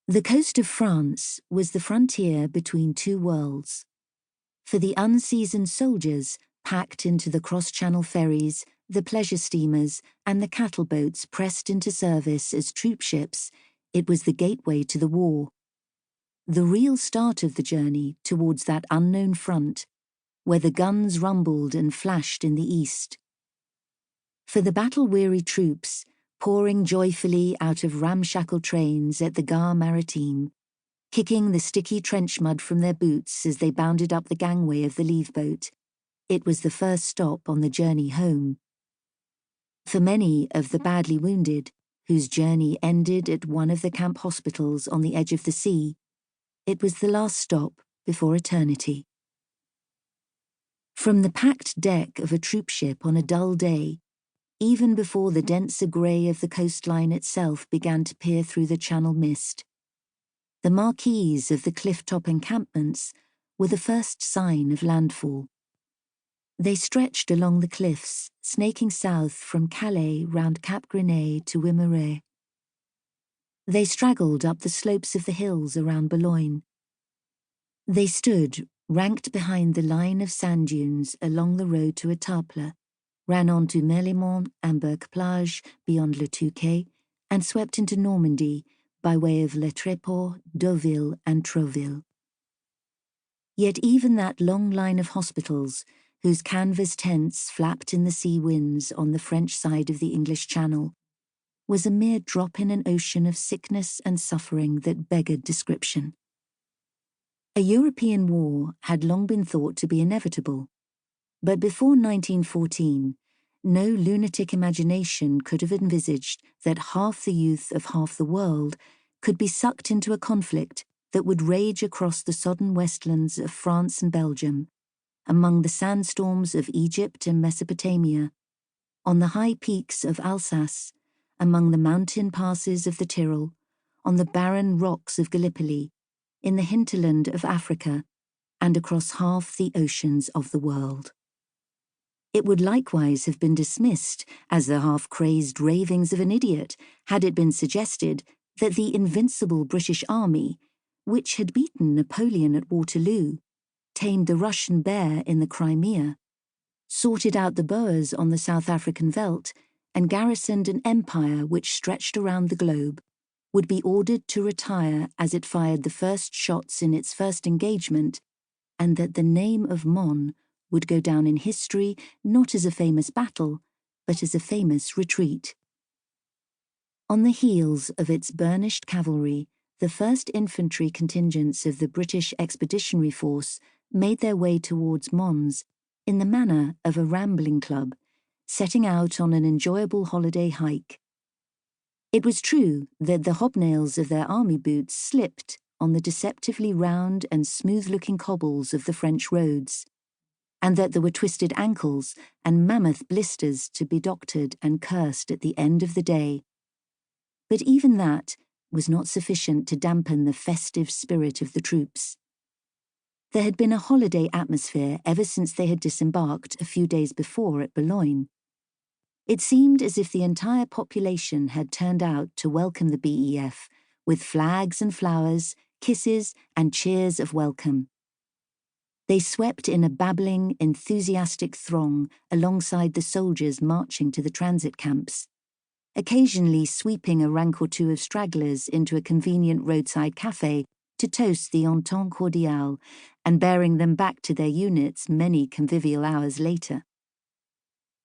The coast of France was the frontier between two worlds. For the unseasoned soldiers packed into the cross-channel ferries, the pleasure steamers, and the cattle boats pressed into service as troop ships, it was the gateway to the war. The real start of the journey towards that unknown front, where the guns rumbled and flashed in the east. For the battle-weary troops, pouring joyfully out of ramshackle trains at the Gare Maritime, kicking the sticky trench mud from their boots as they bounded up the gangway of the leave boat, it was the first stop on the journey home. For many of the badly wounded, whose journey ended at one of the camp hospitals on the edge of the sea, it was the last stop before eternity. From the packed deck of a troop ship on a dull day, even before the denser grey of the coastline itself began to peer through the channel mist, the marquees of the cliff-top encampments were the first sign of landfall. They stretched along the cliffs, snaking south from Calais round Cap Grenay to Wimereux. They straggled up the slopes of the hills around Boulogne. They stood, ranked behind the line of sand dunes along the road to Etaples, ran on to Merlimont and Burque-Plage beyond Le Touquet, and swept into Normandy by way of Le Tréport, Deauville and Trouville. Yet even that long line of hospitals, whose canvas tents flapped in the sea winds on the French side of the English Channel, was a mere drop in an ocean of sickness and suffering that beggared description. A European war had long been thought to be inevitable, but before 1914, no lunatic imagination could have envisaged that half the youth of half the world could be sucked into a conflict that would rage across the sodden westlands of France and Belgium, among the sandstorms of Egypt and Mesopotamia, on the high peaks of Alsace, among the mountain passes of the Tyrol, on the barren rocks of Gallipoli, in the hinterland of Africa, and across half the oceans of the world. It would likewise have been dismissed as the half-crazed ravings of an idiot had it been suggested that the invincible British Army, which had beaten Napoleon at Waterloo, tamed the Russian bear in the Crimea, sorted out the Boers on the South African veldt, and garrisoned an empire which stretched around the globe, would be ordered to retire as it fired the first shots in its first engagement, and that the name of Mons would go down in history not as a famous battle, but as a famous retreat. On the heels of its burnished cavalry, the first infantry contingents of the British Expeditionary Force made their way towards Mons in the manner of a rambling club, setting out on an enjoyable holiday hike. It was true that the hobnails of their army boots slipped on the deceptively round and smooth-looking cobbles of the French roads, and that there were twisted ankles and mammoth blisters to be doctored and cursed at the end of the day. But even that was not sufficient to dampen the festive spirit of the troops. There had been a holiday atmosphere ever since they had disembarked a few days before at Boulogne. It seemed as if the entire population had turned out to welcome the BEF, with flags and flowers, kisses and cheers of welcome. They swept in a babbling, enthusiastic throng alongside the soldiers marching to the transit camps, occasionally sweeping a rank or two of stragglers into a convenient roadside cafe to toast the entente cordiale and bearing them back to their units many convivial hours later.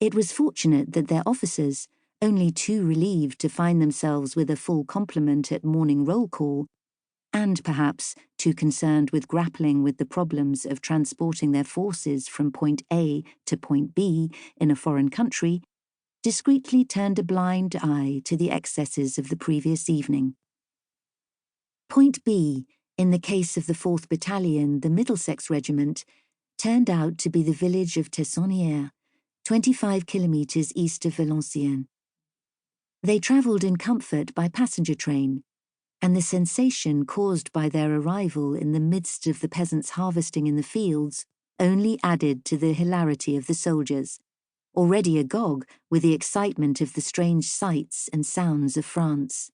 It was fortunate that their officers, only too relieved to find themselves with a full complement at morning roll call, and perhaps too concerned with grappling with the problems of transporting their forces from point A to point B in a foreign country, discreetly turned a blind eye to the excesses of the previous evening. Point B, in the case of the 4th Battalion, the Middlesex Regiment, turned out to be the village of Tessonnières, 25 kilometres east of Valenciennes. They travelled in comfort by passenger train, and the sensation caused by their arrival in the midst of the peasants harvesting in the fields only added to the hilarity of the soldiers, already agog with the excitement of the strange sights and sounds of France.